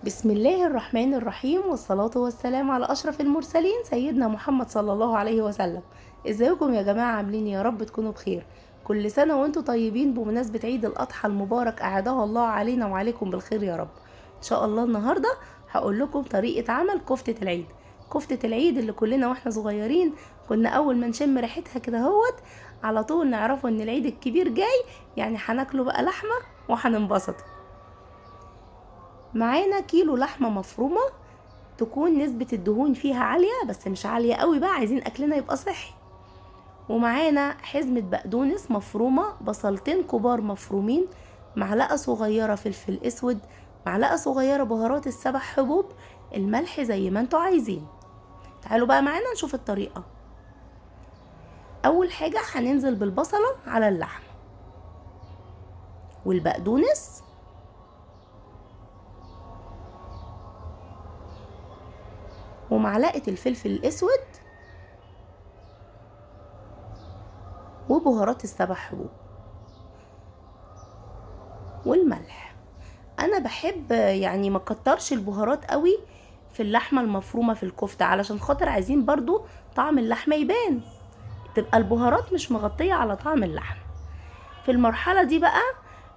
بسم الله الرحمن الرحيم، والصلاة والسلام على أشرف المرسلين سيدنا محمد صلى الله عليه وسلم. ازيكم يا جماعة؟ عاملين يا رب تكونوا بخير. كل سنة وانتم طيبين بمناسبة عيد الأضحى المبارك، أعاده الله علينا وعليكم بالخير يا رب. إن شاء الله النهاردة هقول لكم طريقة عمل كفتة العيد. كفتة العيد اللي كلنا واحنا صغيرين كنا أول ما نشم ريحتها كده هوت على طول نعرفوا إن العيد الكبير جاي، يعني هناكله بقى لحمة وهننبسط. معانا كيلو لحمة مفرومة تكون نسبة الدهون فيها عالية، بس مش عالية قوي بقى، عايزين أكلنا يبقى صحي. ومعانا حزمة بقدونس مفرومة، بصلتين كبار مفرومين، معلقة صغيرة فلفل أسود، معلقة صغيرة بهارات السبع حبوب، الملح زي ما انتوا عايزين. تعالوا بقى معانا نشوف الطريقة. أول حاجة هننزل بالبصلة على اللحم والبقدونس ومعلقة الفلفل الأسود وبهارات السبع حبوب والملح. انا بحب يعني ما كترش البهارات قوي في اللحمه المفرومه في الكفته، علشان خاطر عايزين برضو طعم اللحمه يبان، تبقى البهارات مش مغطيه على طعم اللحم. في المرحله دي بقى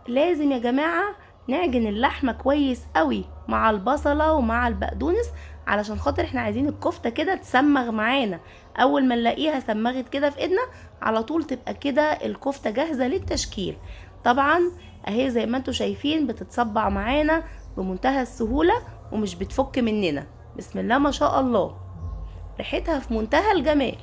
لازم يا جماعه نعجن اللحمه كويس قوي مع البصله ومع البقدونس، علشان خاطر احنا عايزين الكفته كده تسمغ معانا. اول ما نلاقيها سمغت كده في ايدنا على طول تبقى كده الكفته جاهزه للتشكيل. طبعا اهي زي ما انتوا شايفين بتتصبع معانا بمنتهى السهوله ومش بتفك مننا. بسم الله ما شاء الله، ريحتها في منتهى الجمال.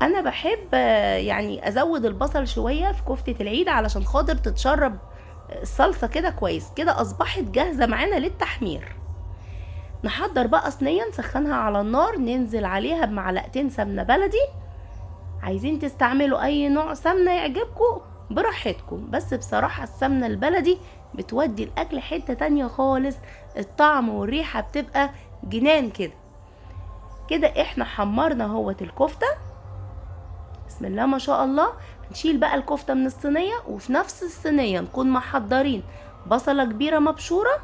انا بحب يعني ازود البصل شويه في كفته العيد علشان خاطر تتشرب الصلصه كده كويس. كده اصبحت جاهزه معانا للتحمير. نحضر بقى صينيه نسخنها على النار، ننزل عليها بمعلقتين سمنه بلدي. عايزين تستعملوا اي نوع سمنه يعجبكم براحتكم، بس بصراحه السمنه البلدي بتودي الاكل حته تانية خالص، الطعم والريحه بتبقى جنان كده. كده احنا حمرنا اهوت الكفته، بسم الله ما شاء الله. هنشيل بقى الكفتة من الصينية، وفي نفس الصينية نكون محضرين بصلة كبيرة مبشورة،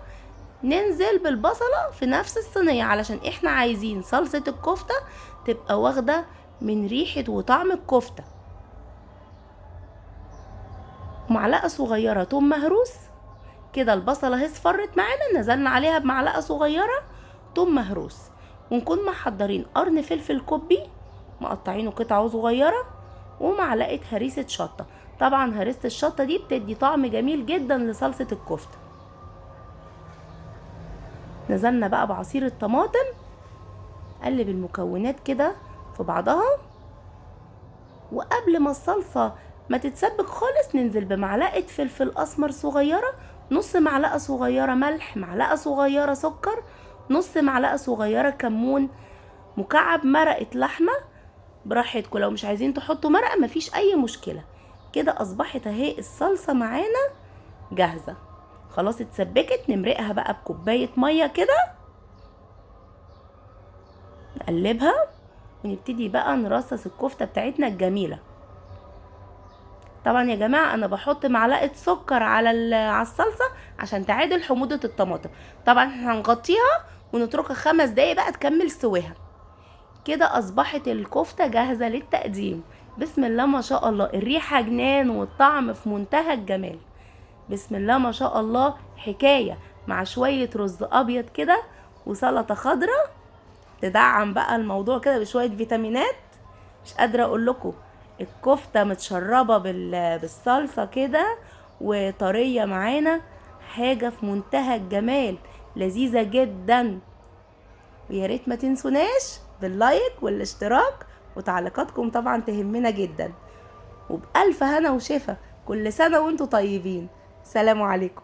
ننزل بالبصلة في نفس الصينية علشان احنا عايزين صلصة الكفتة تبقى واخدة من ريحة وطعم الكفتة. معلقة صغيرة توم مهروس. كده البصلة اهي اصفرت معانا، نزلنا عليها بمعلقة صغيرة توم مهروس. ونكون محضرين قرن فلفل كوبي مقطعينه قطع صغيرة، ومعلقة هريسة شطة. طبعا هريسة الشطة دي بتدي طعم جميل جدا لصلصة الكفتة. نزلنا بقى بعصير الطماطم، قلب المكونات كده في بعضها، وقبل ما الصلصة ما تتسبك خالص ننزل بمعلقة فلفل اسمر صغيرة، نص معلقة صغيرة ملح، معلقة صغيرة سكر، نص معلقة صغيرة كمون، مكعب مرقة لحمة براحتكم، لو مش عايزين تحطوا مرقة مفيش اي مشكلة. كده اصبحت اهي الصلصة معانا جاهزة خلاص اتسبكت. نمرقها بقى بكوباية مية كده، نقلبها ونبتدي بقى نرصص الكفتة بتاعتنا الجميلة. طبعا يا جماعة انا بحط معلقة سكر على الصلصة عشان تعادل حموضة الطماطم. طبعا احنا هنغطيها ونتركها 5 دقايق بقى تكمل سواها. كده اصبحت الكفتة جاهزة للتقديم. بسم الله ما شاء الله، الريحة جنان والطعم في منتهى الجمال. بسم الله ما شاء الله، حكاية مع شوية رز ابيض كده وسلطة خضراء تدعم بقى الموضوع كده بشوية فيتامينات. مش قادرة اقول لكم، الكفتة متشربة بالصلصة كده وطرية معانا، حاجة في منتهى الجمال، لذيذة جدا. ويا ريت ما تنسوناش باللايك والاشتراك، وتعليقاتكم طبعا تهمنا جدا. وبألف هنا وشفا، كل سنة وانتم طيبين. سلام عليكم.